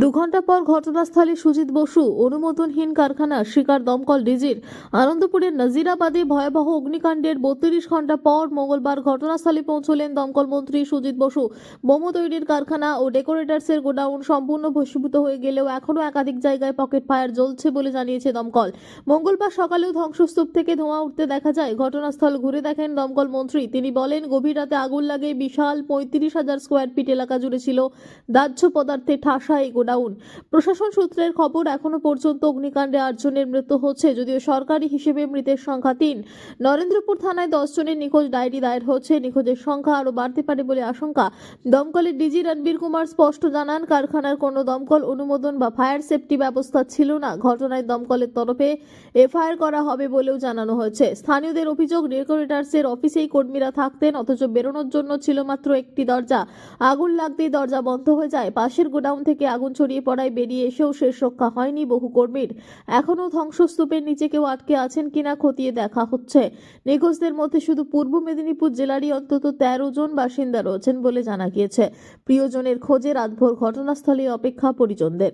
2 ঘন্টা পর ঘটনাস্থলে সুজিত বসু অনুমোদনহীন কারখানা শিকার দমকল ডিজির। আনন্দপুরের নাজিরাবাদে ভয়াবহ অগ্নিকাণ্ডের 32 ঘন্টা পর মঙ্গলবার ঘটনাস্থলে পৌঁছলেন দমকল মন্ত্রী সুজিত বসু। মোমো তৈরির কারখানা ও ডেকোরেটার্সের গোডাউন সম্পূর্ণ ভস্মীভূত হয়ে গেলেও এখনও একাধিক জায়গায় পকেট ফায়ার জ্বলছে বলে জানিয়েছে দমকল। মঙ্গলবার সকালেও ধ্বংসস্তূপ থেকে ধোঁয়া উঠতে দেখা যায়। ঘটনাস্থল ঘুরে দেখেন দমকল মন্ত্রী। তিনি বলেন, গভীর রাতে আগুন লাগে বিশাল 35,000 স্কোয়ার ফিট এলাকা জুড়ে ছিল দাহ্য পদার্থে ঠাসা এই গোডাউন। প্রশাসন সূত্রের খবর, এখনো পর্যন্ত অগ্নিকাণ্ডে 8 জনের মৃত্যু হচ্ছে, যদিও সরকারি হিসেবে মৃতের সংখ্যা 3। নরেন্দ্রপুর থানায় 10 জনের নিখোঁজ ডায়েরি দায়ের হচ্ছে। নিখোঁজের সংখ্যা আরও বাড়তে পারে বলে আশঙ্কা। দমকলের ডিজি রণবীর কুমার স্পষ্ট জানান, কারখানার কোনো দমকল অনুমোদন বা ফায়ার সেফটি ব্যবস্থা ছিল না। ঘটনায় দমকলের তরফে এফআইআর করা হবে বলেও জানানো হয়েছে। স্থানীয়দের অভিযোগ, ডেকোরেটার্সের অফিসেই কর্মীরা থাকতেন, অথচ বেরোনোর জন্য ছিল মাত্র একটি দরজা। আগুন লাগতেই দরজা বন্ধ হয়ে যায়। পাশের গোডাউন থেকে আগুন ছড়িয়ে পড়ায় বেরিয়ে এসেও শেষ রক্ষা হয়নি বহু কর্মীর। এখনও ধ্বংসস্তূপের নিচে কেউ আটকে আছেন কিনা খতিয়ে দেখা হচ্ছে। নিখোঁজদের মধ্যে শুধু পূর্ব মেদিনীপুর জেলারই অন্তত 13 জন বাসিন্দা রয়েছেন বলে জানা গিয়েছে। প্রিয়জনের খোঁজে রাতভর ঘটনাস্থলে অপেক্ষা পরিজনদের।